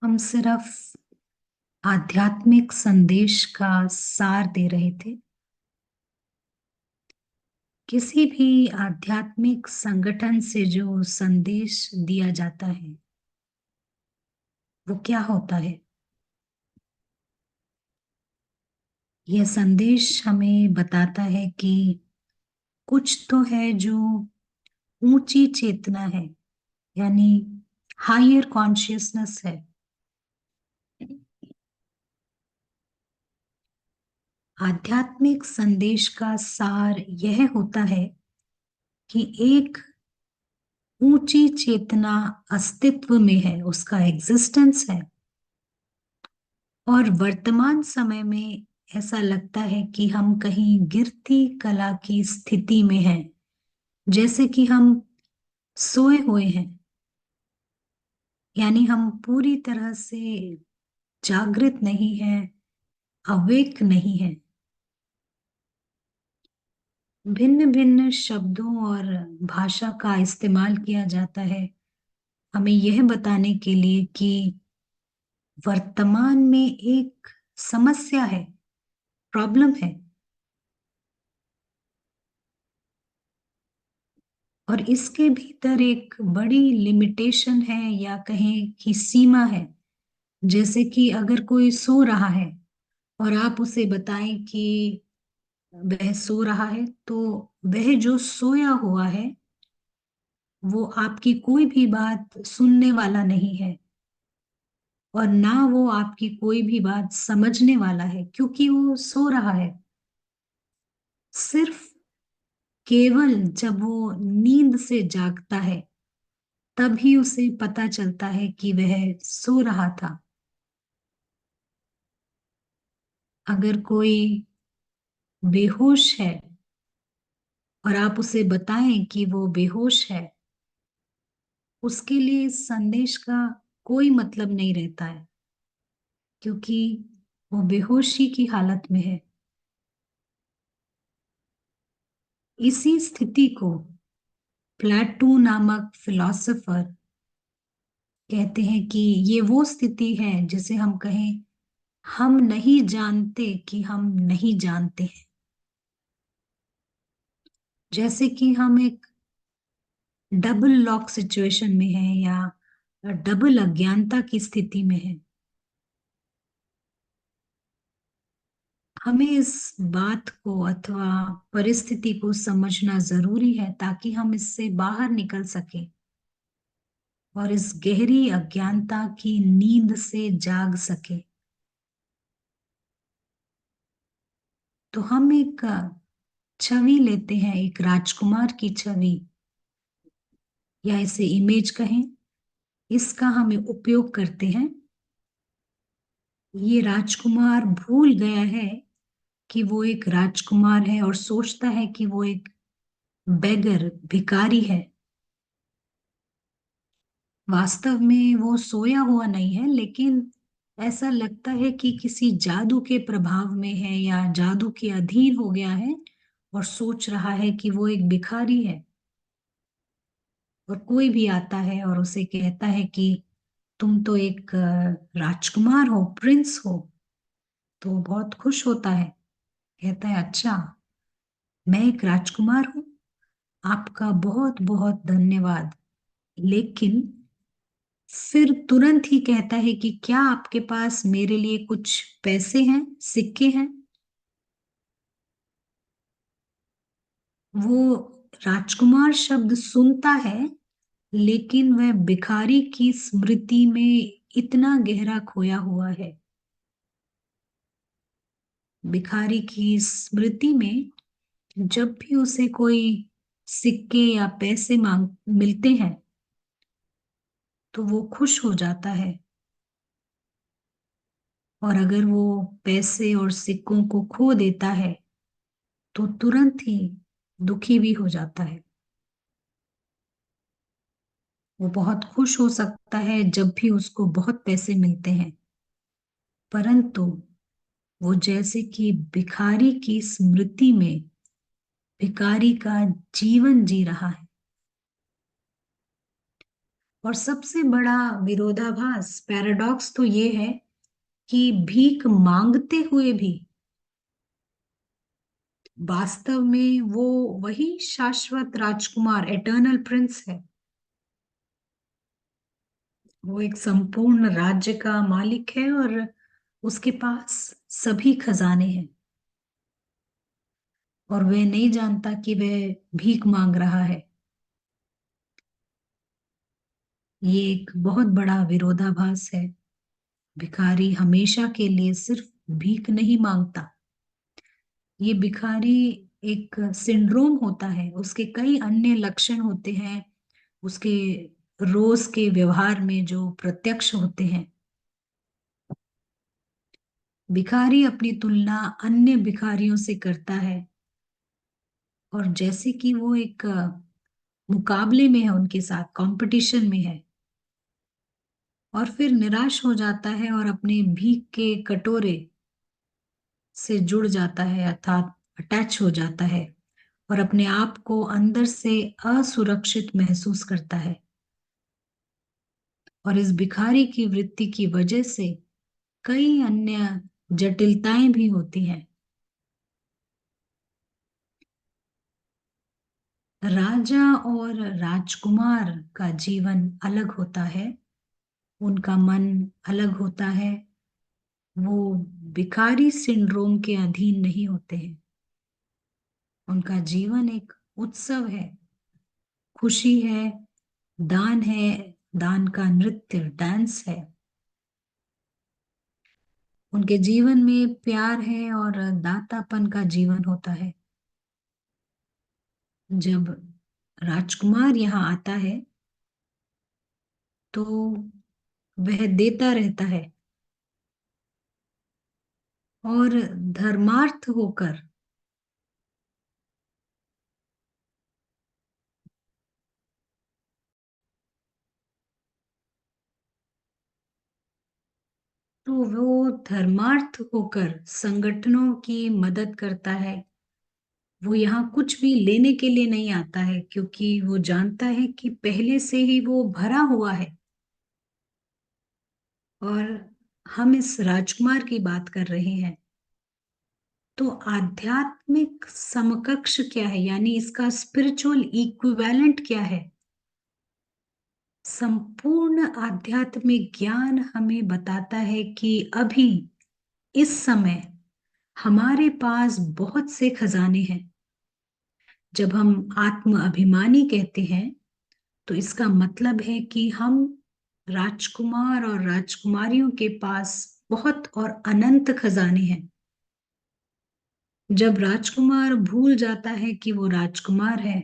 हम सिर्फ आध्यात्मिक संदेश का सार दे रहे थे। किसी भी आध्यात्मिक संगठन से जो संदेश दिया जाता है वो क्या होता है? यह संदेश हमें बताता है कि कुछ तो है जो ऊंची चेतना है, यानी हायर कॉन्शियसनेस है। आध्यात्मिक संदेश का सार यह होता है कि एक ऊंची चेतना अस्तित्व में है, उसका एग्जिस्टेंस है। और वर्तमान समय में ऐसा लगता है कि हम कहीं गिरती कला की स्थिति में हैं, जैसे कि हम सोए हुए हैं, यानी हम पूरी तरह से जागृत नहीं हैं, अवेक नहीं हैं। भिन्न भिन्न शब्दों और भाषा का इस्तेमाल किया जाता है हमें यह बताने के लिए कि वर्तमान में एक समस्या है, प्रॉब्लम है। और इसके भीतर एक बड़ी लिमिटेशन है या कहें कि सीमा है। जैसे कि अगर कोई सो रहा है और आप उसे बताएं कि वह सो रहा है, तो वह जो सोया हुआ है वो आपकी कोई भी बात सुनने वाला नहीं है और ना वो आपकी कोई भी बात समझने वाला है, क्योंकि वो सो रहा है। सिर्फ केवल जब वो नींद से जागता है तभी उसे पता चलता है कि वह सो रहा था। अगर कोई बेहोश है और आप उसे बताएं कि वो बेहोश है, उसके लिए इस संदेश का कोई मतलब नहीं रहता है, क्योंकि वो बेहोशी की हालत में है। इसी स्थिति को प्लेटो नामक फिलोसोफर कहते हैं कि ये वो स्थिति है जिसे हम कहें हम नहीं जानते कि हम नहीं जानते हैं। जैसे कि हम एक डबल लॉक सिचुएशन में है या डबल अज्ञानता की स्थिति में है। हमें इस बात को अथवा परिस्थिति को समझना जरूरी है ताकि हम इससे बाहर निकल सके और इस गहरी अज्ञानता की नींद से जाग सके। तो हम एक छवि लेते हैं, एक राजकुमार की छवि या इसे इमेज कहें, इसका हमें उपयोग करते हैं। ये राजकुमार भूल गया है कि वो एक राजकुमार है और सोचता है कि वो एक बेगर भिखारी है। वास्तव में वो सोया हुआ नहीं है, लेकिन ऐसा लगता है कि किसी जादू के प्रभाव में है या जादू के अधीन हो गया है और सोच रहा है कि वो एक भिखारी है। और कोई भी आता है और उसे कहता है कि तुम तो एक राजकुमार हो, प्रिंस हो, तो वो बहुत खुश होता है। कहता है, अच्छा, मैं एक राजकुमार हूँ, आपका बहुत बहुत धन्यवाद। लेकिन फिर तुरंत ही कहता है कि क्या आपके पास मेरे लिए कुछ पैसे हैं, सिक्के हैं? वो राजकुमार शब्द सुनता है, लेकिन वह भिखारी की स्मृति में इतना गहरा खोया हुआ है। भिखारी की स्मृति में जब भी उसे कोई सिक्के या पैसे मांग मिलते हैं तो वो खुश हो जाता है। और अगर वो पैसे और सिक्कों को खो देता है तो तुरंत ही दुखी भी हो जाता है। वो बहुत खुश हो सकता है जब भी उसको बहुत पैसे मिलते हैं, परंतु वो जैसे कि भिखारी की स्मृति में भिखारी का जीवन जी रहा है। और सबसे बड़ा विरोधाभास, पैराडॉक्स तो ये है कि भीख मांगते हुए भी वास्तव में वो वही शाश्वत राजकुमार, एटर्नल प्रिंस है। वो एक संपूर्ण राज्य का मालिक है और उसके पास सभी खजाने हैं, और वह नहीं जानता कि वह भीख मांग रहा है। ये एक बहुत बड़ा विरोधाभास है। भिखारी हमेशा के लिए सिर्फ भीख नहीं मांगता। ये भिखारी एक सिंड्रोम होता है, उसके कई अन्य लक्षण होते हैं, उसके रोज के व्यवहार में जो प्रत्यक्ष होते हैं। भिखारी अपनी तुलना अन्य भिखारियों से करता है, और जैसे कि वो एक मुकाबले में है, उनके साथ कंपटीशन में है, और फिर निराश हो जाता है और अपने भीख के कटोरे से जुड़ जाता है, अर्थात अटैच हो जाता है, और अपने आप को अंदर से असुरक्षित महसूस करता है। और इस भिखारी की वृत्ति की वजह से कई अन्य जटिलताएं भी होती हैं। राजा और राजकुमार का जीवन अलग होता है, उनका मन अलग होता है। वो भिखारी सिंड्रोम के अधीन नहीं होते हैं। उनका जीवन एक उत्सव है, खुशी है, दान है, दान का नृत्य, डांस है। उनके जीवन में प्यार है और दातापन का जीवन होता है। जब राजकुमार यहाँ आता है तो वह देता रहता है, और धर्मार्थ होकर तो वो धर्मार्थ होकर संगठनों की मदद करता है। वो यहाँ कुछ भी लेने के लिए नहीं आता है, क्योंकि वो जानता है कि पहले से ही वो भरा हुआ है। और हम इस राजकुमार की बात कर रहे हैं, तो आध्यात्मिक समकक्ष क्या है, यानी इसका स्पिरिचुअल इक्विवेलेंट क्या है? संपूर्ण आध्यात्मिक ज्ञान हमें बताता है कि अभी इस समय हमारे पास बहुत से खजाने हैं। जब हम आत्म अभिमानी कहते हैं तो इसका मतलब है कि हम राजकुमार और राजकुमारियों के पास बहुत और अनंत खजाने हैं। जब राजकुमार भूल जाता है कि वो राजकुमार है,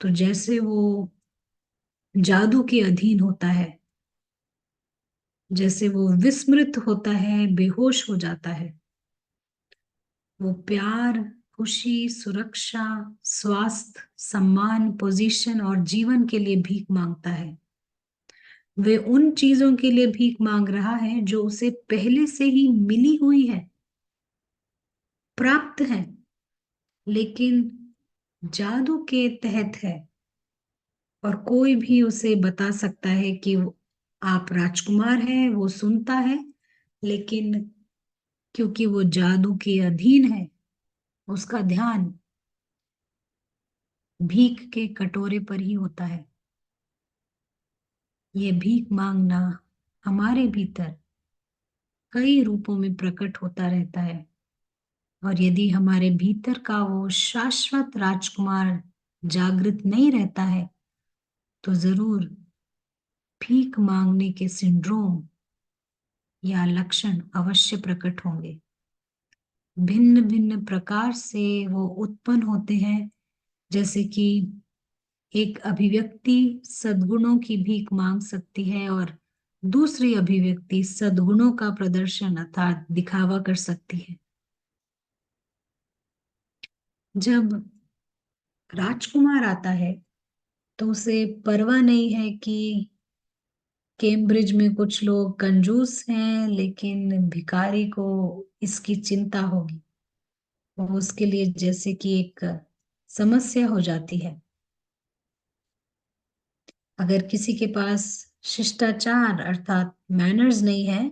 तो जैसे वो जादू के अधीन होता है, जैसे वो विस्मृत होता है, बेहोश हो जाता है। वो प्यार, खुशी, सुरक्षा, स्वास्थ्य, सम्मान, पोजीशन और जीवन के लिए भीख मांगता है। वे उन चीजों के लिए भीख मांग रहा है जो उसे पहले से ही मिली हुई है, प्राप्त है, लेकिन जादू के तहत है। और कोई भी उसे बता सकता है कि आप राजकुमार हैं, वो सुनता है, लेकिन क्योंकि वो जादू के अधीन है, उसका ध्यान भीख के कटोरे पर ही होता है। ये भीख मांगना हमारे भीतर कई रूपों में प्रकट होता रहता है, और यदि हमारे भीतर का वो शाश्वत राजकुमार जागृत नहीं रहता है, तो जरूर भीख मांगने के सिंड्रोम या लक्षण अवश्य प्रकट होंगे। भिन्न भिन्न प्रकार से वो उत्पन्न होते हैं, जैसे कि एक अभिव्यक्ति सद्गुणों की भीख मांग सकती है, और दूसरी अभिव्यक्ति सद्गुणों का प्रदर्शन अर्थात दिखावा कर सकती है। जब राजकुमार आता है तो उसे परवाह नहीं है कि कैम्ब्रिज में कुछ लोग कंजूस हैं, लेकिन भिखारी को इसकी चिंता होगी। वो उसके लिए जैसे कि एक समस्या हो जाती है। अगर किसी के पास शिष्टाचार अर्थात मैनर्स नहीं है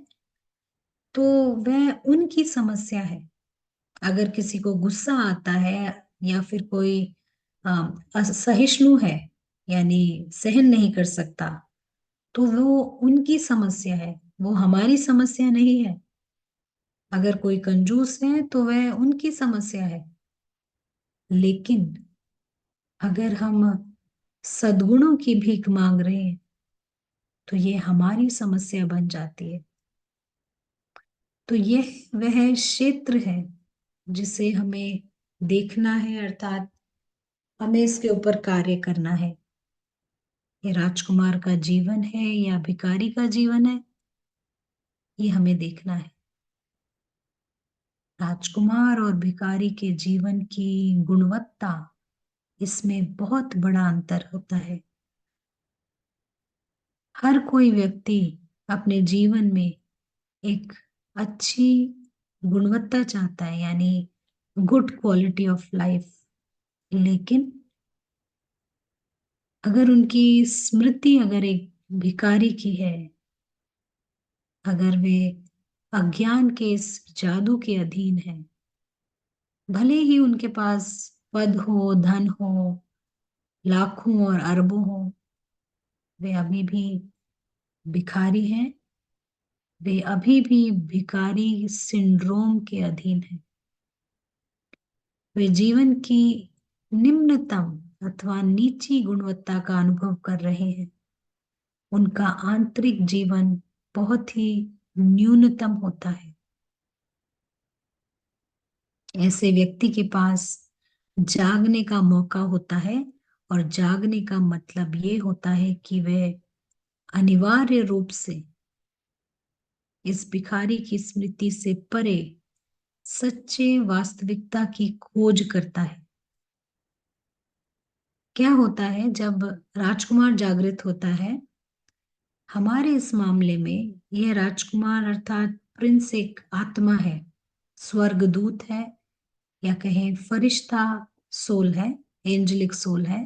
तो वह उनकी समस्या है। अगर किसी को गुस्सा आता है या फिर कोई असहिष्णु है यानी सहन नहीं कर सकता तो वो उनकी समस्या है, वो हमारी समस्या नहीं है। अगर कोई कंजूस है तो वह उनकी समस्या है। लेकिन अगर हम सद्गुणों की भीख मांग रहे हैं तो ये हमारी समस्या बन जाती है। तो यह वह क्षेत्र है जिसे हमें देखना है, अर्थात हमें इसके ऊपर कार्य करना है। ये राजकुमार का जीवन है या भिखारी का जीवन है, ये हमें देखना है। राजकुमार और भिखारी के जीवन की गुणवत्ता, इसमें बहुत बड़ा अंतर होता है। हर कोई व्यक्ति अपने जीवन में एक अच्छी गुणवत्ता चाहता है, यानी गुड क्वालिटी ऑफ लाइफ। लेकिन अगर उनकी स्मृति अगर एक भिखारी की है, अगर वे अज्ञान के इस जादू के अधीन है, भले ही उनके पास पद हो, धन हो, लाखों और अरबों हो, वे अभी भी भिखारी हैं। वे अभी भी भिखारी सिंड्रोम के अधीन हैं। वे जीवन की निम्नतम अथवा नीची गुणवत्ता का अनुभव कर रहे हैं। उनका आंतरिक जीवन बहुत ही न्यूनतम होता है। ऐसे व्यक्ति के पास जागने का मौका होता है, और जागने का मतलब ये होता है कि वह अनिवार्य रूप से इस भिखारी की स्मृति से परे सच्चे वास्तविकता की खोज करता है। क्या होता है जब राजकुमार जागृत होता है? हमारे इस मामले में यह राजकुमार अर्थात प्रिंस एक आत्मा है, स्वर्गदूत है, या कहें फरिश्ता सोल है, एंजेलिक सोल है।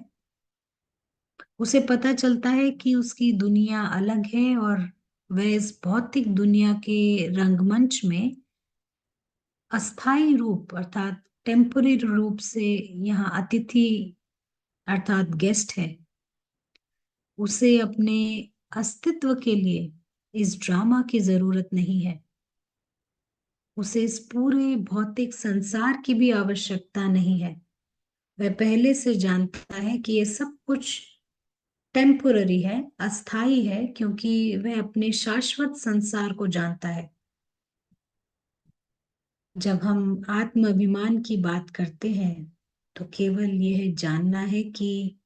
उसे पता चलता है कि उसकी दुनिया अलग है और वह इस भौतिक दुनिया के रंगमंच में अस्थायी रूप अर्थात टेम्पररी रूप से यहाँ अतिथि अर्थात गेस्ट है। उसे अपने अस्तित्व के लिए इस ड्रामा की जरूरत नहीं है। उसे इस पूरे भौतिक संसार की भी आवश्यकता नहीं है। वह पहले से जानता है कि ये सब कुछ टेम्पोररी है, अस्थाई है, क्योंकि वह अपने शाश्वत संसार को जानता है। जब हम आत्म अभिमान की बात करते हैं तो केवल यह जानना है कि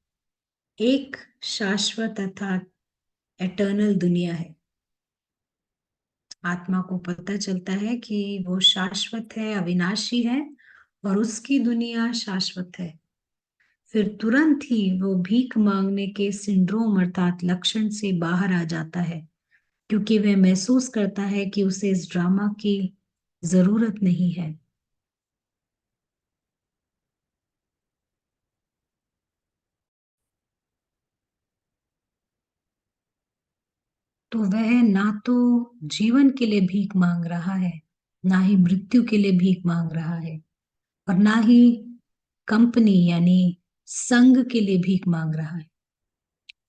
एक शाश्वत अर्थात एटर्नल दुनिया है। आत्मा को पता चलता है कि वो शाश्वत है, अविनाशी है, और उसकी दुनिया शाश्वत है। फिर तुरंत ही वो भीख मांगने के सिंड्रोम अर्थात लक्षण से बाहर आ जाता है, क्योंकि वह महसूस करता है कि उसे इस ड्रामा की जरूरत नहीं है। तो वह ना तो जीवन के लिए भीख मांग रहा है, ना ही मृत्यु के लिए भीख मांग रहा है, और ना ही कंपनी यानी संघ के लिए भीख मांग रहा है।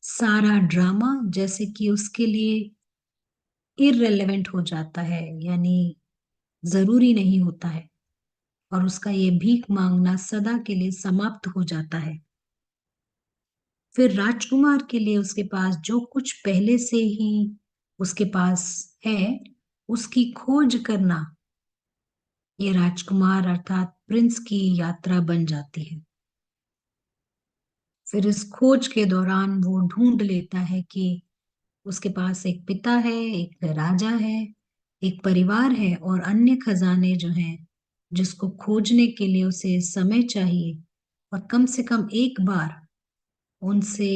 सारा ड्रामा जैसे कि उसके लिए इररिलेवेंट हो जाता है, यानी जरूरी नहीं होता है, और उसका ये भीख मांगना सदा के लिए समाप्त हो जाता है। फिर राजकुमार के लिए उसके पास जो कुछ पहले से ही उसके पास है, उसकी खोज करना, ये राजकुमार अर्थात प्रिंस की यात्रा बन जाती है। फिर इस खोज के दौरान वो ढूंढ लेता है कि उसके पास एक पिता है, एक राजा है, एक परिवार है, और अन्य खजाने जो हैं, जिसको खोजने के लिए उसे समय चाहिए, और कम से कम एक बार उनसे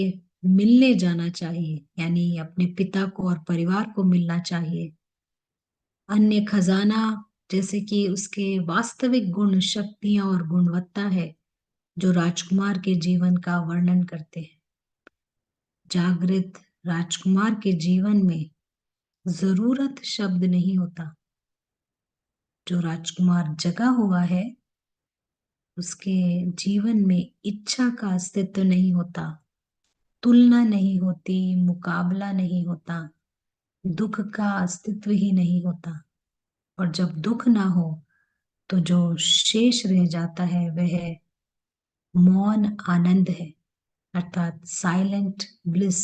मिलने जाना चाहिए, यानी अपने पिता को और परिवार को मिलना चाहिए। अन्य खजाना जैसे कि उसके वास्तविक गुण, शक्तियां और गुणवत्ता है, जो राजकुमार के जीवन का वर्णन करते हैं। जागृत राजकुमार के जीवन में जरूरत शब्द नहीं होता। जो राजकुमार जगा हुआ है उसके जीवन में इच्छा का अस्तित्व नहीं होता, तुलना नहीं होती, मुकाबला नहीं होता, दुख का अस्तित्व ही नहीं होता। और जब दुख ना हो तो जो शेष रह जाता है वह मौन आनंद है, अर्थात साइलेंट ब्लिस।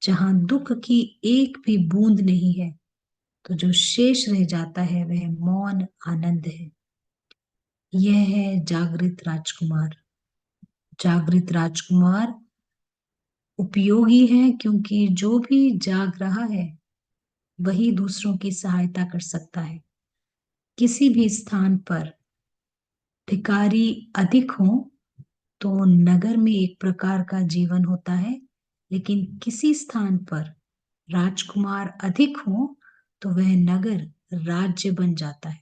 जहां दुख की एक भी बूंद नहीं है तो जो शेष रह जाता है वह मौन आनंद है। यह है जागृत राजकुमार। जागृत राजकुमार उपयोगी है क्योंकि जो भी जाग रहा है वही दूसरों की सहायता कर सकता है। किसी भी स्थान पर भिखारी अधिक हो तो नगर में एक प्रकार का जीवन होता है, लेकिन किसी स्थान पर राजकुमार अधिक हो तो वह नगर राज्य बन जाता है।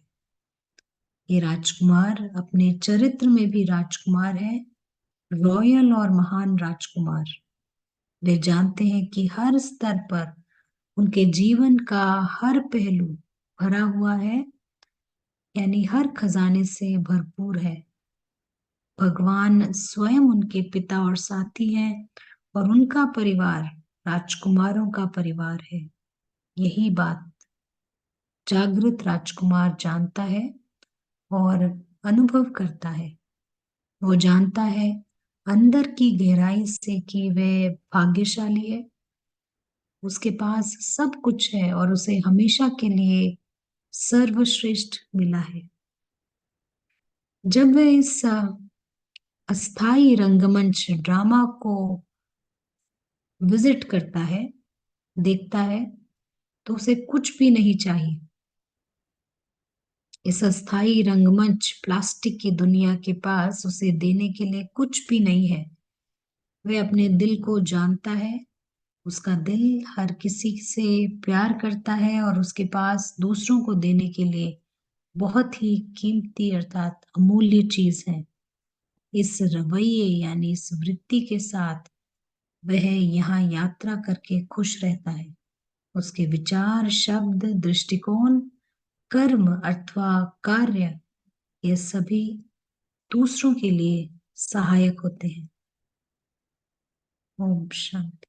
ये राजकुमार अपने चरित्र में भी राजकुमार है, रॉयल और महान राजकुमार। वे जानते हैं कि हर स्तर पर उनके जीवन का हर पहलू भरा हुआ है, यानी हर खजाने से भरपूर है। भगवान स्वयं उनके पिता और साथी हैं और उनका परिवार राजकुमारों का परिवार है। यही बात जागृत राजकुमार जानता है और अनुभव करता है। वो जानता है अंदर की गहराई से कि वह भाग्यशाली है, उसके पास सब कुछ है और उसे हमेशा के लिए सर्वश्रेष्ठ मिला है। जब वह इस अस्थाई रंगमंच ड्रामा को विजिट करता है, देखता है, तो उसे कुछ भी नहीं चाहिए। इस अस्थाई रंगमंच प्लास्टिक की दुनिया के पास उसे देने के लिए कुछ भी नहीं है। वह अपने दिल को जानता है, उसका दिल हर किसी से प्यार करता है और उसके पास दूसरों को देने के लिए बहुत ही कीमती अर्थात अमूल्य चीज है। इस रवैये यानी इस वृत्ति के साथ वह यहाँ यात्रा करके खुश रहता है। उसके विचार, शब्द, दृष्टिकोण, कर्म अथवा कार्य, ये सभी दूसरों के लिए सहायक होते हैं। ओम शांति।